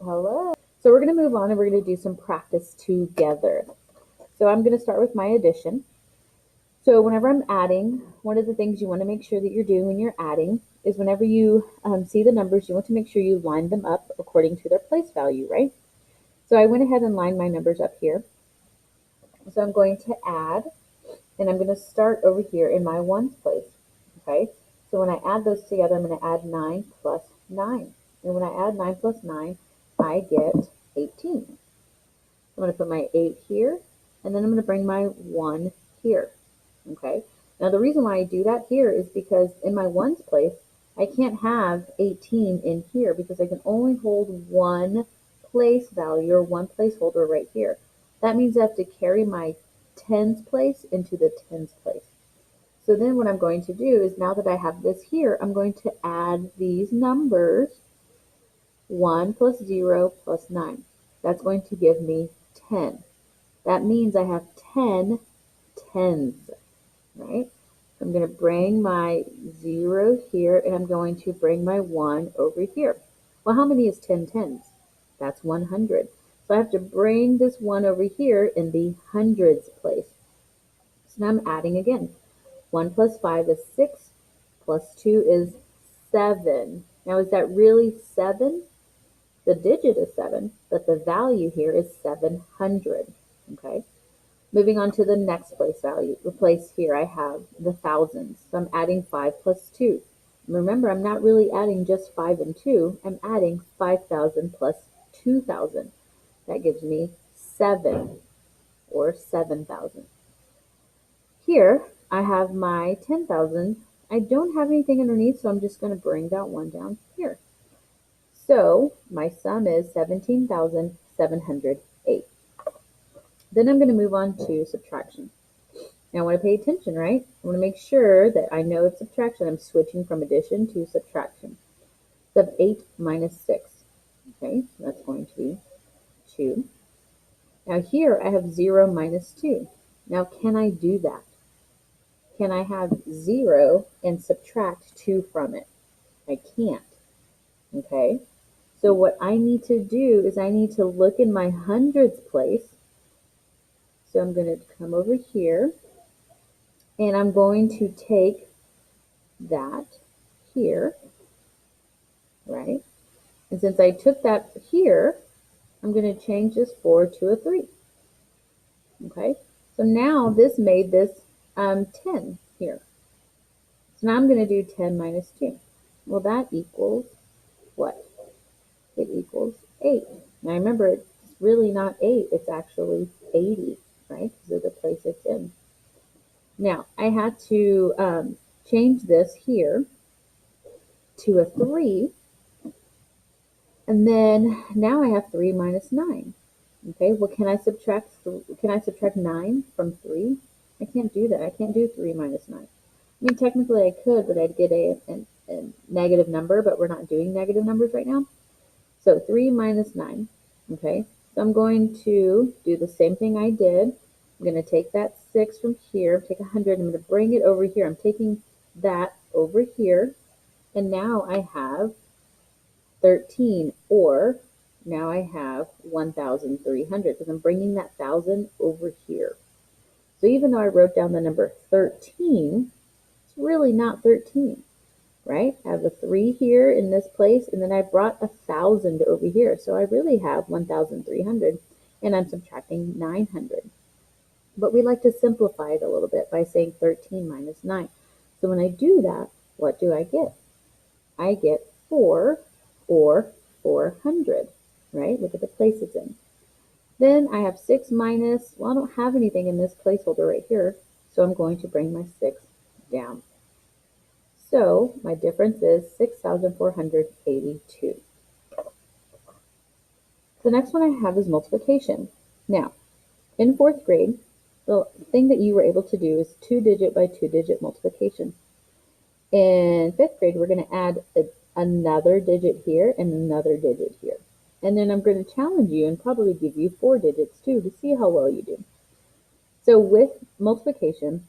Hello. So we're going to move on and we're going to do some practice together. So I'm going to start with my addition. So whenever I'm adding, one of the things you want to make sure that you're doing when you're adding is whenever you see the numbers, you want to make sure you line them up according to their place value, right? So I went ahead and lined my numbers up here. So I'm going to add, and I'm going to start over here in my ones place, okay? So when I add those together, I'm going to add 9 plus 9. And when I add 9 plus 9, I get 18. I'm going to put my 8 here, and then I'm going to bring my 1 here, okay? Now the reason why I do that here is because in my ones place, I can't have 18 in here because I can only hold one place value or one placeholder right here. That means I have to carry my tens place into the tens place. So then what I'm going to do is now that I have this here, I'm going to add these numbers 1 plus 0 plus 9. That's going to give me 10. That means I have 10 tens, right? I'm going to bring my 0 here, and I'm going to bring my 1 over here. Well, how many is 10 tens? That's 100. So I have to bring this 1 over here in the hundreds place. So now I'm adding again. 1 plus 5 is 6, plus 2 is 7. Now, is that really 7? The digit is 7, but the value here is 700, okay? Moving on to the next place value. The place here I have the thousands. So I'm adding 5 plus 2. Remember, I'm not really adding just 5 and 2. I'm adding 5,000 plus 2,000. That gives me 7 or 7,000. Here I have my 10,000. I don't have anything underneath, so I'm just going to bring that one down here. So my sum is 17,708. Then I'm going to move on to subtraction. Now I want to pay attention, right? I want to make sure that I know it's subtraction. I'm switching from addition to subtraction. So 8 minus 6. Okay, so that's going to be 2. Now here I have 0 minus 2. Now can I do that? Can I have 0 and subtract 2 from it? I can't. Okay, so what I need to do is I need to look in my hundreds place. So I'm going to come over here, and I'm going to take that here, right? And since I took that here, I'm going to change this 4 to a 3. Okay, so now this made this 10 here. So now I'm going to do 10 minus 2. Well, that equals what? It equals 8. Now remember, it's really not 8, it's actually 80, right? Because of the place it's in. Now, I had to change this here to a 3, and then now I have 3 minus 9. Okay, well, can I subtract 9 from 3? I can't do that. I can't do 3 minus 9. I mean, technically I could, but I'd get a negative number, but we're not doing negative numbers right now. So 3 minus 9, okay? So I'm going to do the same thing I did. I'm going to take that 6 from here, take 100, I'm going to bring it over here. I'm taking that over here, and now I have 13, or now I have 1,300 because I'm bringing that 1,000 over here. So even though I wrote down the number 13, it's really not 13, right? I have a 3 here in this place, and then I brought 1,000 over here. So I really have 1,300, and I'm subtracting 900. But we like to simplify it a little bit by saying 13 minus 9. So when I do that, what do I get? I get 4 or 400, right? Look at the place it's in. Then I have 6 minus, well, I don't have anything in this placeholder right here, so I'm going to bring my 6 down. So my difference is 6,482. The next one I have is multiplication. Now, in 4th grade, the thing that you were able to do is 2-digit by 2-digit multiplication. In 5th grade, we're going to add another digit here and another digit here. And then I'm going to challenge you and probably give you 4 digits too to see how well you do. So with multiplication,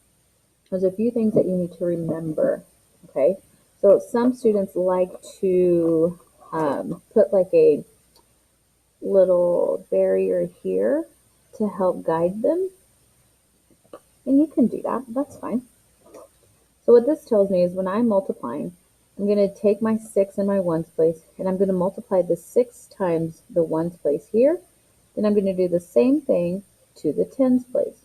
there's a few things that you need to remember, okay? So some students like to put like a little barrier here to help guide them. And you can do that, that's fine. So what this tells me is when I'm multiplying, I'm going to take my 6 in my ones place and I'm going to multiply the 6 times the ones place here. Then I'm going to do the same thing to the tens place.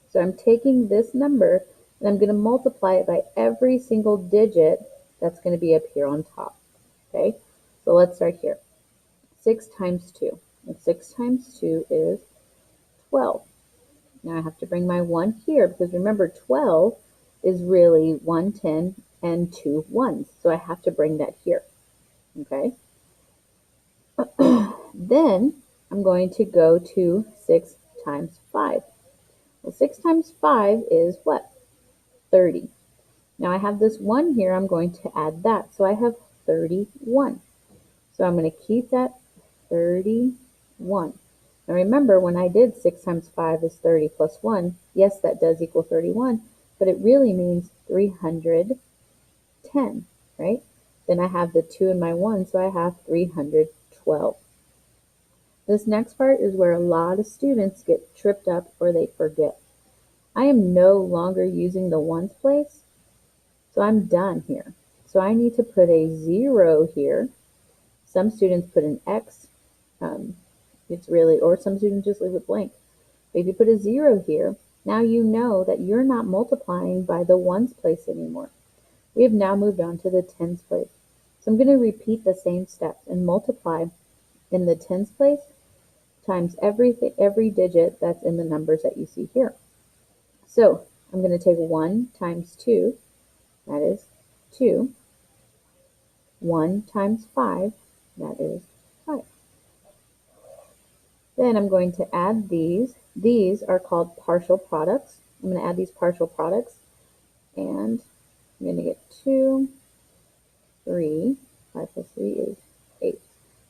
So I'm taking this number and I'm going to multiply it by every single digit that's going to be up here on top. Okay, so let's start here. 6 times 2. And 6 times 2 is 12. Now I have to bring my 1 here because remember 12 is really 1 10 and 2 ones. So I have to bring that here. Okay. Then I'm going to go to 6 times 5. Well, 6 times 5 is what? 30. Now I have this 1 here. I'm going to add that. So I have 31. So I'm going to keep that 31. Now remember, when I did 6 times 5 is 30 plus 1, yes, that does equal 31, but it really means 310, right? Then I have the 2 in my 1, so I have 312. This next part is where a lot of students get tripped up or they forget. I am no longer using the ones place, so I'm done here. So I need to put a 0 here. Some students put an X. It's really, or some students just leave it blank. But if you put a 0 here, now you know that you're not multiplying by the ones place anymore. We have now moved on to the tens place. So I'm going to repeat the same steps and multiply in the tens place times every digit that's in the numbers that you see here. So I'm going to take 1 times 2, that is 2. 1 times 5, that is 5. Then I'm going to add these. These are called partial products. I'm going to add these partial products, and I'm going to get 2, 3, 5 plus 3 is 8.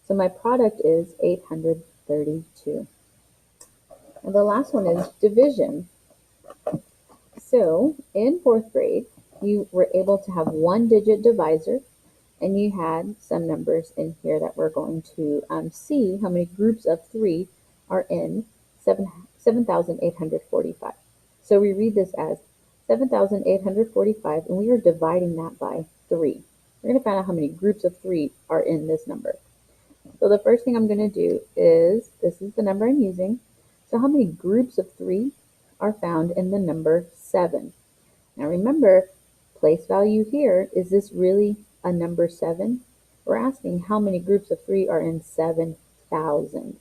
So my product is 832. And the last one is division. So in 4th grade, you were able to have one digit divisor, and you had some numbers in here that we're going to see how many groups of 3 are in 7,845. So we read this as 7,845, and we are dividing that by 3. We're going to find out how many groups of 3 are in this number. So the first thing I'm going to do is, this is the number I'm using. So how many groups of 3 are found in the number 7? Now remember, place value here, is this really a number 7? We're asking how many groups of 3 are in 7,000.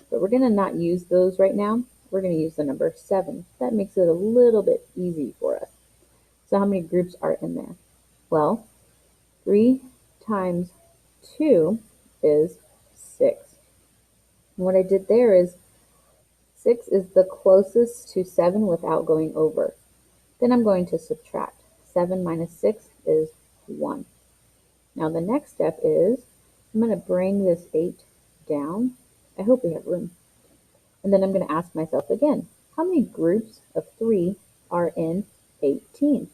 But we're going to not use those right now. We're going to use the number 7. That makes it a little bit easy for us. So how many groups are in there? Well, 3 times 2 is 6. And what I did there is 6 is the closest to 7 without going over. Then I'm going to subtract. 7 minus 6 is 1. Now the next step is I'm going to bring this 8 down. I hope we have room. And then I'm going to ask myself again, how many groups of 3 are in 18?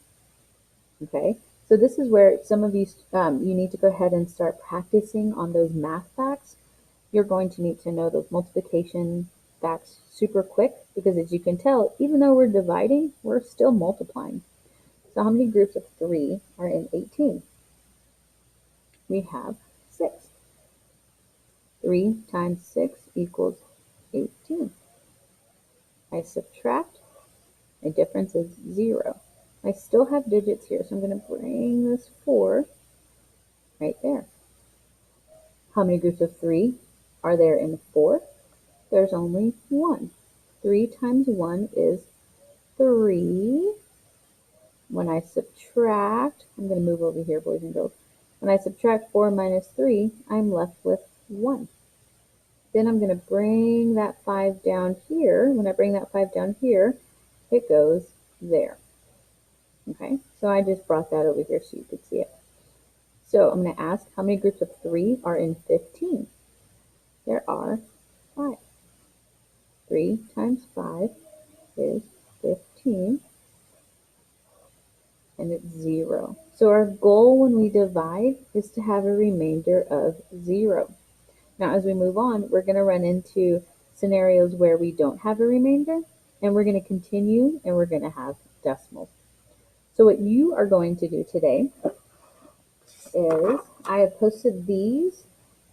Okay, so this is where some of you, you need to go ahead and start practicing on those math facts. You're going to need to know those multiplication facts super quick because, as you can tell, even though we're dividing, we're still multiplying. So how many groups of 3 are in 18? We have 6. 3 times 6 equals 18. I subtract, my difference is 0. I still have digits here, so I'm going to bring this 4 right there. How many groups of 3 are there in 4? There's only 1. 3 times 1 is 3. When I subtract, I'm going to move over here, boys and girls. When I subtract 4 minus 3, I'm left with 1. Then I'm going to bring that 5 down here. When I bring that 5 down here, it goes there. Okay, so I just brought that over here so you could see it. So I'm going to ask how many groups of 3 are in 15? There are 5. 3 times 5 is 15, and it's 0. So our goal when we divide is to have a remainder of 0. Now, as we move on, we're going to run into scenarios where we don't have a remainder, and we're going to continue, and we're going to have decimals. So what you are going to do today is I have posted these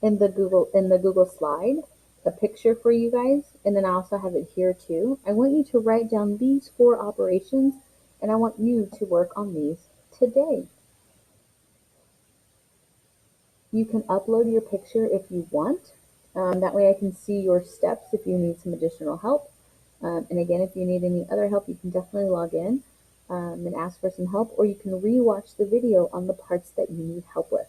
in the Google slide, a picture for you guys, and then I also have it here too. I want you to write down these 4 operations, and I want you to work on these today. You can upload your picture if you want. That way I can see your steps if you need some additional help. And again, if you need any other help, you can definitely log in and ask for some help, or you can re-watch the video on the parts that you need help with.